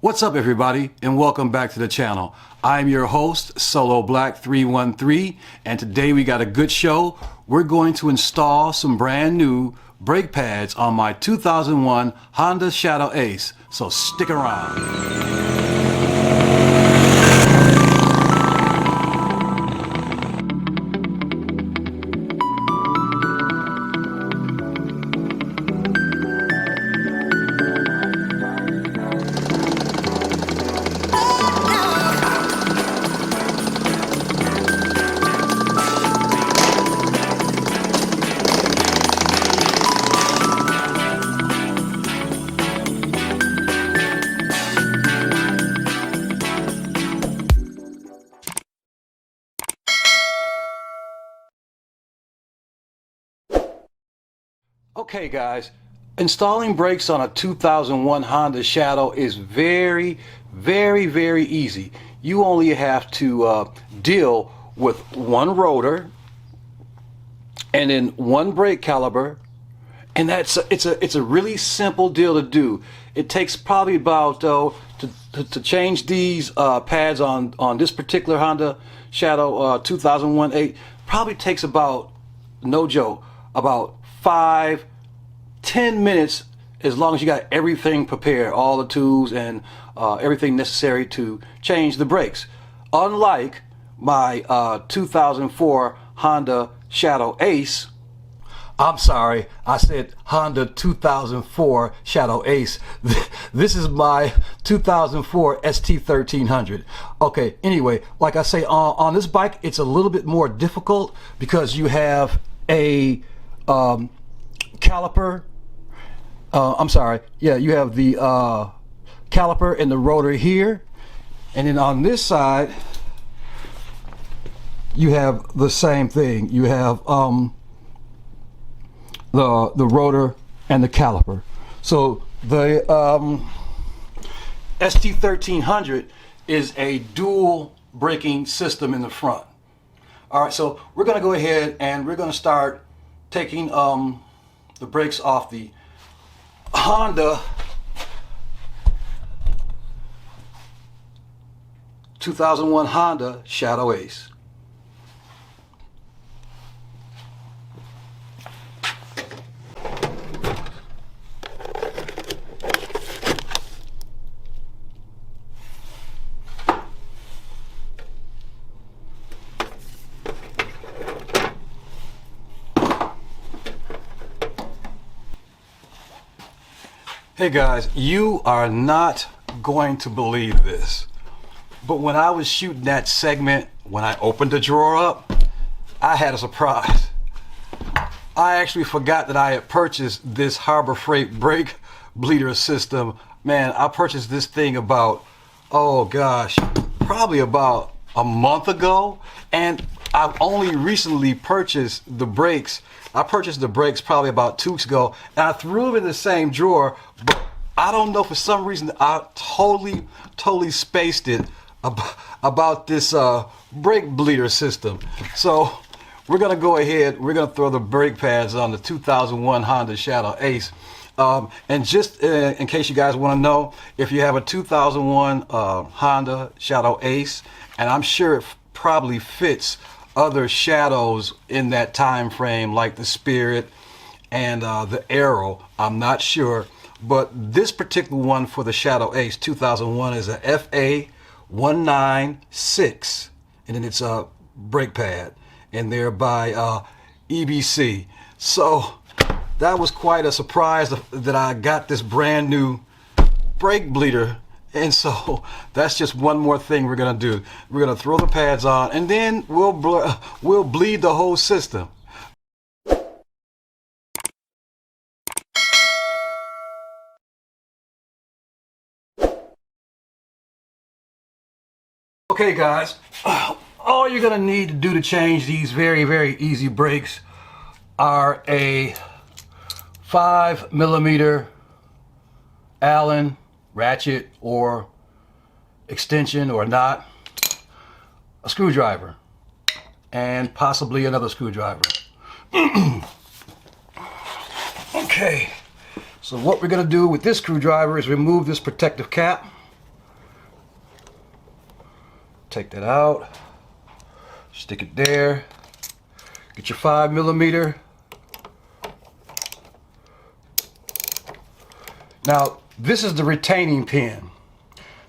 What's up everybody, and welcome back to the channel. I'm your host, Solo Black 313, and today we got a good show. We're going to install some brand new brake pads on my 2001 Honda Shadow Ace, so stick around. Okay guys, installing brakes on a 2001 Honda Shadow is very easy. You only have to deal with one rotor and then one brake caliper, and it's a really simple deal to do. It takes probably about to change these pads on this particular Honda Shadow 2001 8 probably takes about, no joke, about 5-10 minutes, as long as you got everything prepared, all the tools and everything necessary to change the brakes. Unlike my 2004 Honda Shadow Ace, I'm sorry, I said Honda 2004 Shadow Ace. This is my 2004 ST1300. Okay, anyway, like I say, on this bike, it's a little bit more difficult because you have a caliper. You have the caliper and the rotor here, and then on this side you have the same thing. You have the rotor and the caliper. So the ST1300 is a dual braking system in the front. All right, so we're going to go ahead and we're going to start taking the brakes off the Honda 2001 Honda Shadow Ace. Hey guys, you are not going to believe this, but when I was shooting that segment, when I opened the drawer up, I had a surprise. I actually forgot that I had purchased this Harbor Freight brake bleeder system. Man, I purchased this thing about, oh gosh, probably about a month ago, and I've only recently purchased the brakes. I purchased the brakes probably about 2 weeks ago, and I threw them in the same drawer, but I don't know, for some reason I totally spaced it about this brake bleeder system. So we're gonna go ahead, we're gonna throw the brake pads on the 2001 Honda Shadow Ace. And just in case you guys want to know, if you have a 2001 Honda Shadow Ace, and I'm sure it probably fits other Shadows in that time frame, like the Spirit and the Arrow, I'm not sure, but this particular one for the Shadow Ace 2001 is a FA196, and then it's a brake pad, and they're by EBC. So that was quite a surprise that I got this brand new brake bleeder. And so that's just one more thing we're gonna do. We're gonna throw the pads on, and then we'll bleed the whole system. Okay guys, all you're gonna need to do to change these very easy brakes are a 5mm Allen ratchet or extension or knot, a screwdriver, and possibly another screwdriver. Okay, so what we're going to do with this screwdriver is remove this protective cap. Take that out. Stick it there. Get your 5mm. Now, this is the retaining pin.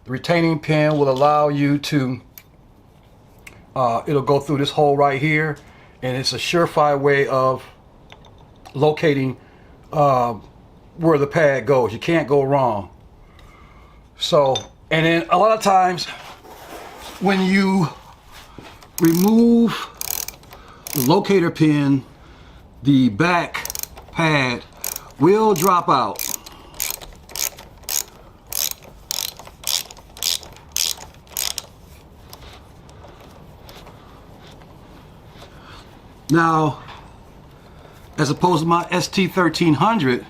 The retaining pin will allow you to, it'll go through this hole right here, and it's a surefire way of locating where the pad goes. You can't go wrong. So, and then a lot of times when you remove the locator pin, the back pad will drop out. Now, as opposed to my ST1300,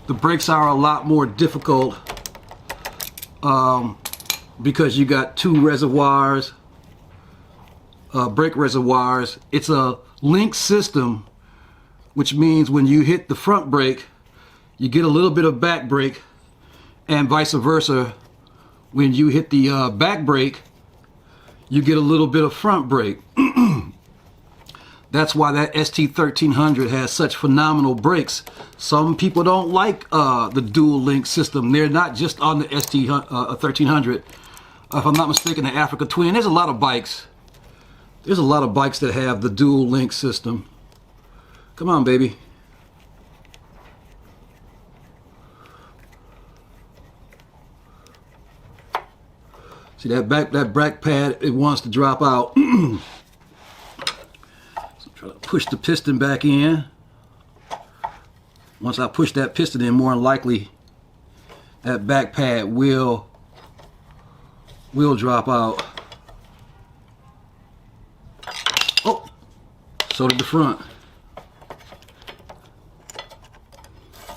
the brakes are a lot more difficult because you got two reservoirs, brake reservoirs. It's a link system, which means when you hit the front brake, you get a little bit of back brake, and vice versa. When you hit the back brake, you get a little bit of front brake. That's why that ST1300 has such phenomenal brakes. Some people don't like the dual link system. They're not just on the ST1300. If I'm not mistaken, the Africa Twin. There's a lot of bikes. There's a lot of bikes that have the dual link system. Come on, baby. See that back pad, it wants to drop out. Try to push the piston back in. Once I push that piston in, more than likely that back pad will drop out. Oh, so did the front.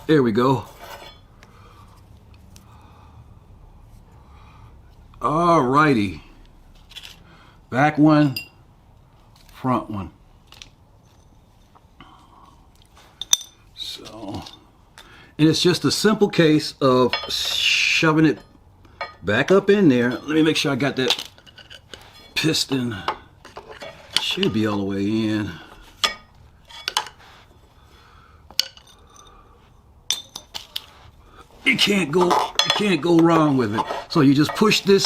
There we go. Alrighty. Back one, front one. So, and it's just a simple case of shoving it back up in there. Let me make sure I got that piston. Should be all the way in. You can't go wrong with it. So you just push the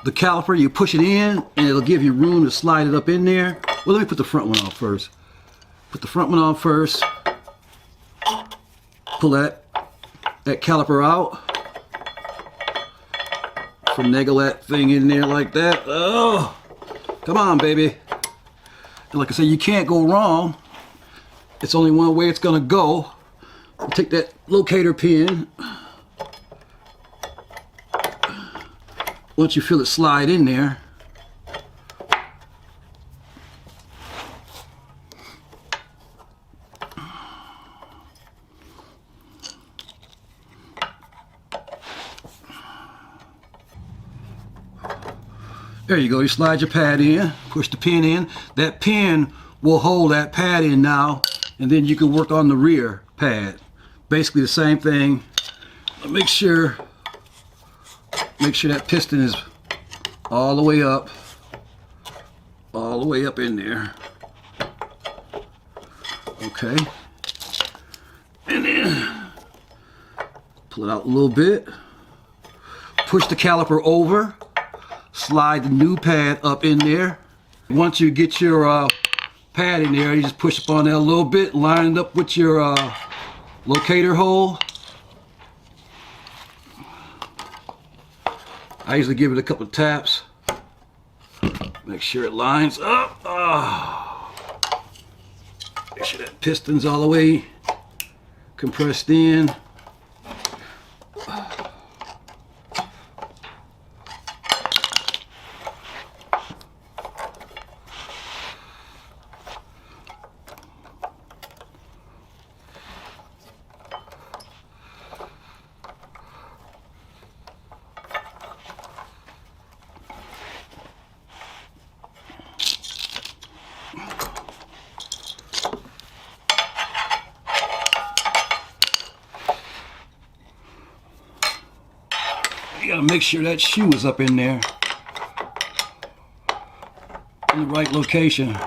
caliper, you push it in, and it'll give you room to slide it up in there. Well, let me put the front one on first. Put the front one on first. Pull that caliper out. Finagle that thing in there like that. Oh, come on, baby. And like I said, you can't go wrong. It's only one way it's gonna go. Take that locator pin. Once you feel it slide in there, there you go. You slide your pad in, push the pin in. That pin will hold that pad in now, and then you can work on the rear pad. Basically the same thing. Make sure that piston is all the way up in there. Okay. And then pull it out a little bit. Push the caliper over. Slide the new pad up in there. Once you get your pad in there, you just push up on that a little bit, line it up with your locator hole. I usually give it a couple of taps. Make sure it lines up. Make sure that piston's all the way compressed in. You gotta make sure that shoe is up in there. in the right location.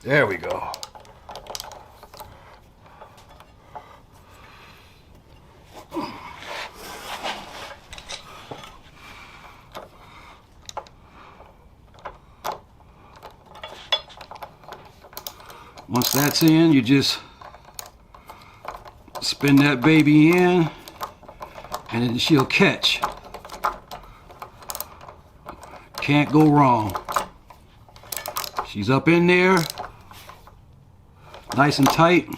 There we go. Once that's in, you just spin that baby in, and then she'll catch. Can't go wrong. She's up in there, nice and tight.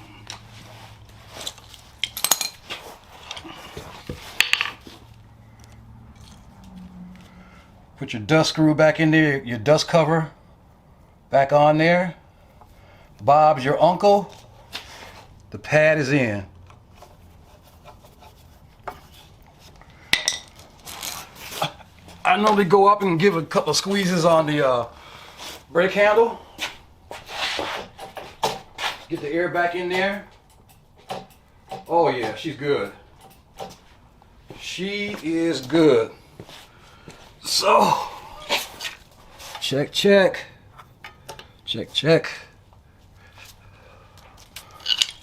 Put your dust screw back in there, your dust cover back on there. Bob's your uncle. The pad is in. I normally go up and give a couple of squeezes on the brake handle. Get the air back in there. Oh yeah, she's good. She is good. So, check, check. Check, check.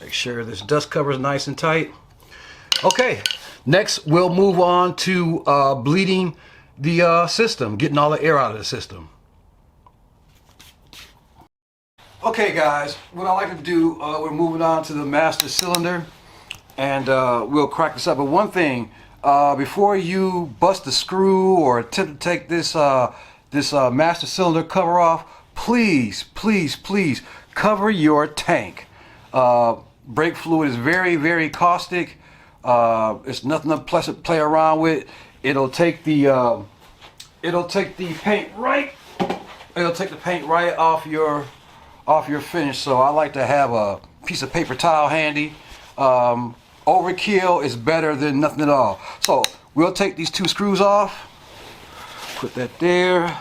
Make sure this dust cover is nice and tight. Okay, next we'll move on to bleeding the system, getting all the air out of the system. Okay guys, what I like to do, we're moving on to the master cylinder, and we'll crack this up. But one thing, before you bust the screw or attempt to take this master cylinder cover off, please, please, please cover your tank. Brake fluid is very, very caustic. It's nothing to play around with. It'll take the paint right. It'll take the paint right off your finish. So I like to have a piece of paper towel handy. Overkill is better than nothing at all. So we'll take these two screws off. Put that there.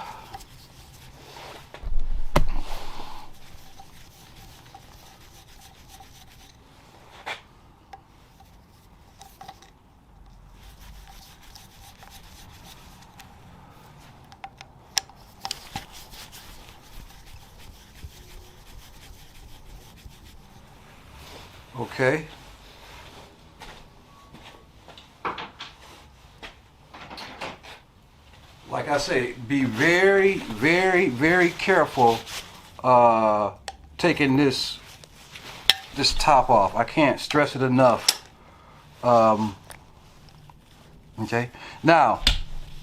Okay. Like I say, be very, very, very careful taking this top off. I can't stress it enough. Okay. Now,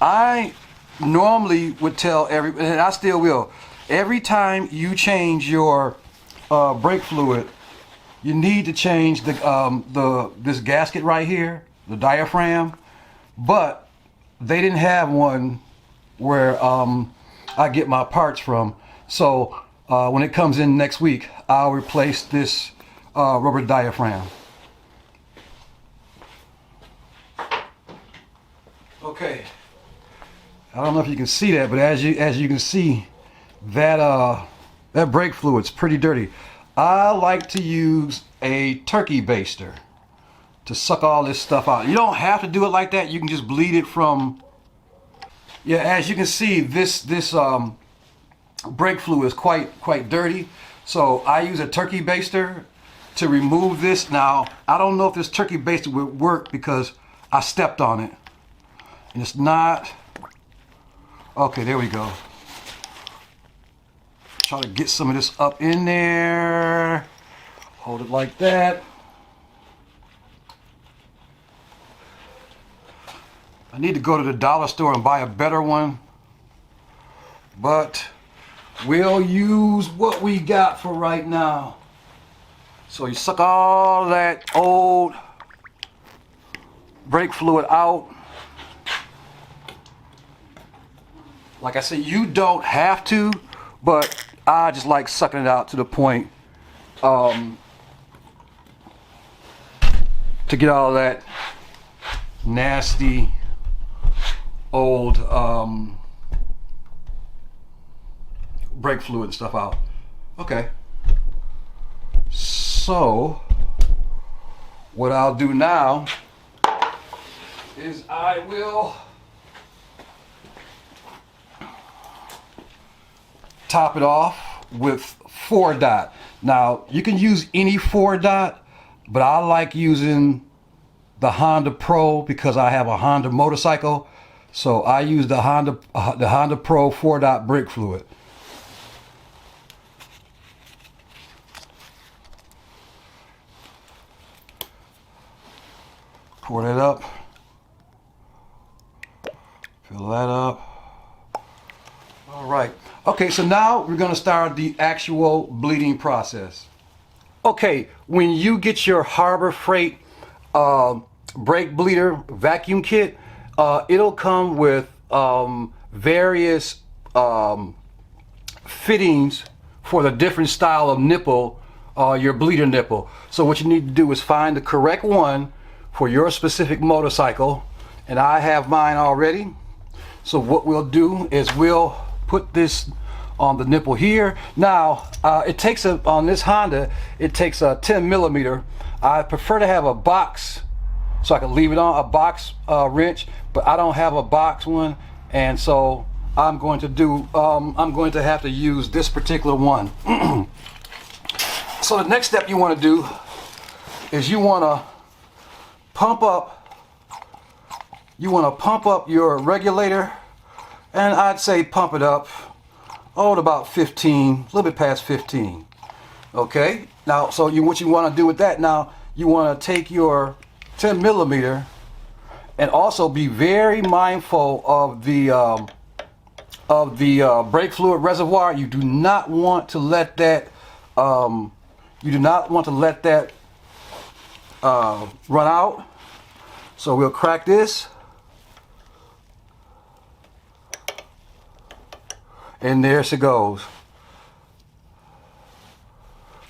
I normally would tell and I still will, every time you change your brake fluid, you need to change this gasket right here, the diaphragm, but they didn't have one where I get my parts from. So when it comes in next week, I'll replace this rubber diaphragm. Okay, I don't know if you can see that, but as you can see, that brake fluid's pretty dirty. I like to use a turkey baster to suck all this stuff out. You don't have to do it like that. You can just bleed it from. Yeah, as you can see, this brake fluid is quite dirty. So I use a turkey baster to remove this. Now I don't know if this turkey baster would work because I stepped on it, and it's not. Okay, there we go. Try to get some of this up in there. Hold it like that. I need to go to the dollar store and buy a better one, but we'll use what we got for right now. So you suck all that old brake fluid out. Like I said, you don't have to, but I just like sucking it out to the point to get all that nasty old brake fluid and stuff out. Okay. So what I'll do now is I will top it off with 4-dot. Now you can use any 4-dot, but I like using the Honda Pro because I have a Honda motorcycle. So I use the Honda Pro 4-dot brake fluid. Pour that up. Fill that up. All right. Okay, so now we're going to start the actual bleeding process. Okay, when you get your Harbor Freight brake bleeder vacuum kit, it'll come with various fittings for the different style of nipple, your bleeder nipple. So what you need to do is find the correct one for your specific motorcycle, and I have mine already. So what we'll do is we'll put this on the nipple here. Now it takes on this Honda, it takes a 10 millimeter. I prefer to have a box so I can leave it on, a box wrench, but I don't have a box one, and so I'm going to have to use this particular one. So the next step you want to do is you want to pump up your regulator, and I'd say pump it up at about 15, a little bit past 15. Okay, now so what you want to do with that, now you want to take your 10 millimeter and also be very mindful of the brake fluid reservoir. You do not want to let that run out. So we'll crack this, and there she goes.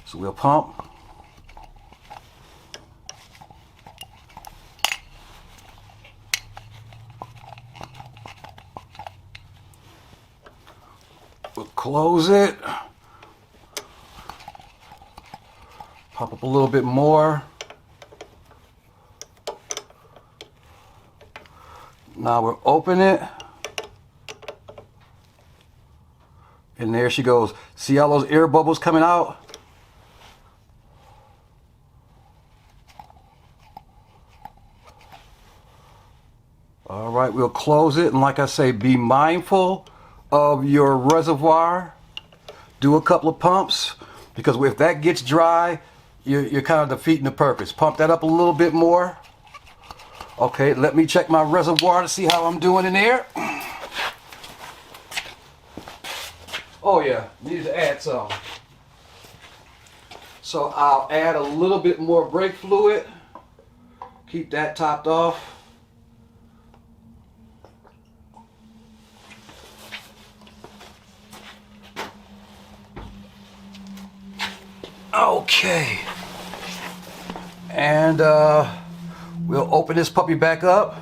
So we'll pump. We'll close it. Pop up a little bit more. Now we'll open it. And there she goes. See all those air bubbles coming out? All right, we'll close it. And like I say, be mindful of your reservoir. Do a couple of pumps, because if that gets dry, you're kind of defeating the purpose. Pump that up a little bit more. Okay, let me check my reservoir to see how I'm doing in there. Oh yeah, needed to add some. So I'll add a little bit more brake fluid. Keep that topped off. Okay. And we'll open this puppy back up.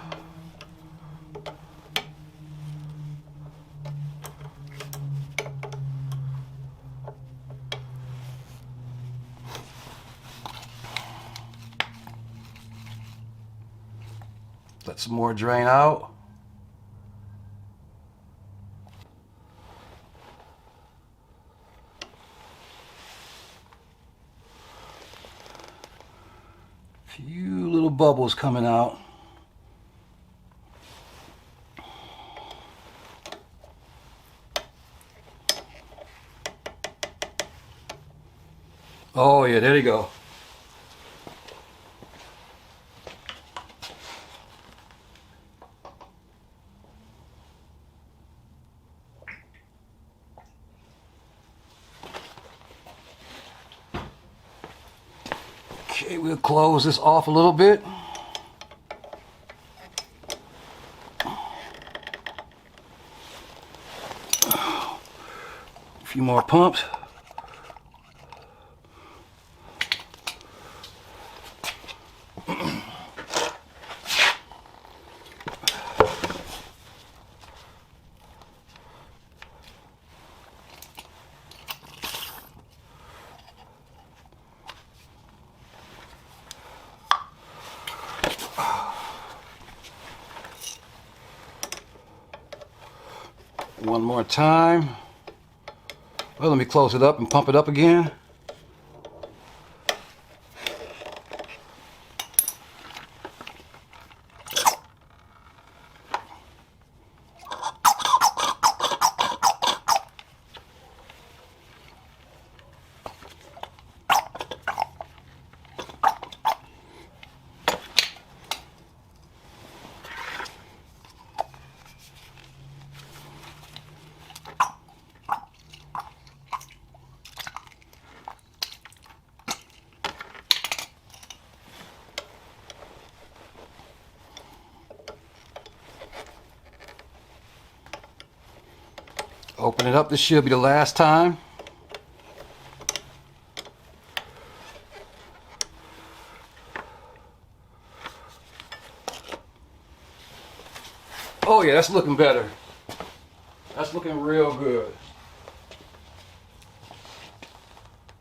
Let some more drain out. Few little bubbles coming out. Oh yeah, there you go. Okay, we'll close this off a little bit. A few more pumps. One more time. Well, let me close it up and pump it up again. Open it up. This should be the last time. Oh yeah, that's looking better. That's looking real good.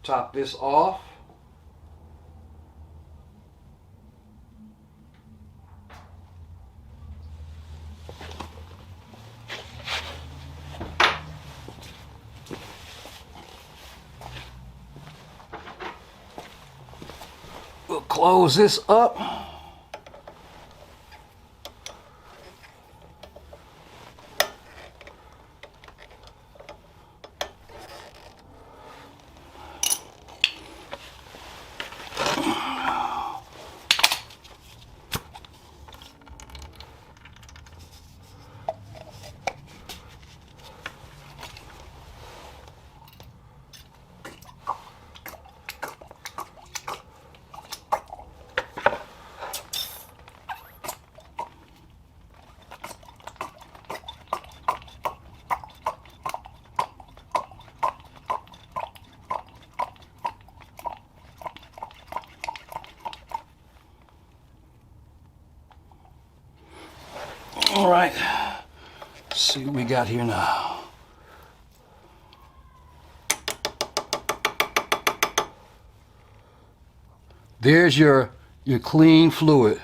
Top this off. We'll close this up. All right, let's see what we got here now. There's your clean fluid.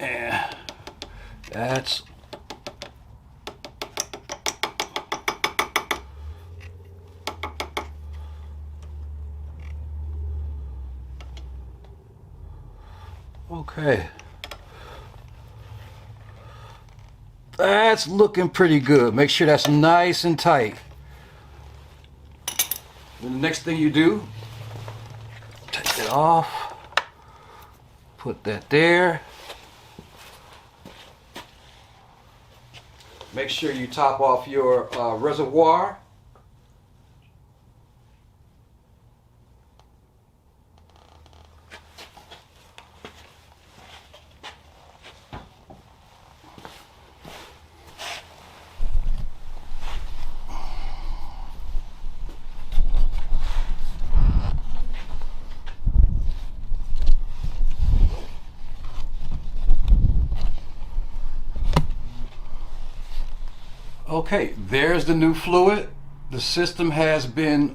And that's okay. That's looking pretty good. Make sure that's nice and tight. And the next thing you do, take it off, put that there. Make sure you top off your reservoir. Okay, there's the new fluid. The system has been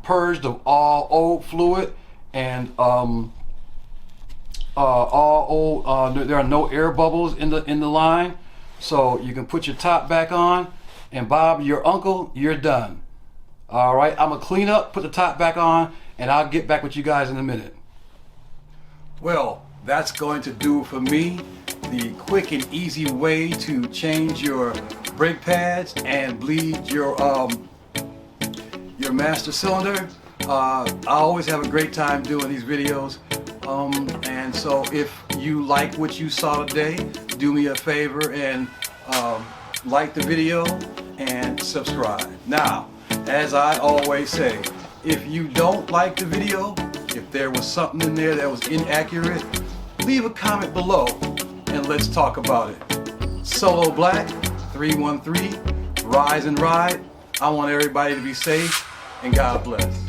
purged of all old fluid and all old. There are no air bubbles in the line, so you can put your top back on. And Bob, your uncle, you're done. All right, I'm gonna clean up, put the top back on, and I'll get back with you guys in a minute. Well, that's going to do it for me. the quick and easy way to change your brake pads and bleed your master cylinder. I always have a great time doing these videos, and so if you like what you saw today, do me a favor and like the video and subscribe. Now, as I always say, if you don't like the video, if there was something in there that was inaccurate, leave a comment below and let's talk about it. Solo Black 313, rise and ride. I want everybody to be safe, and God bless.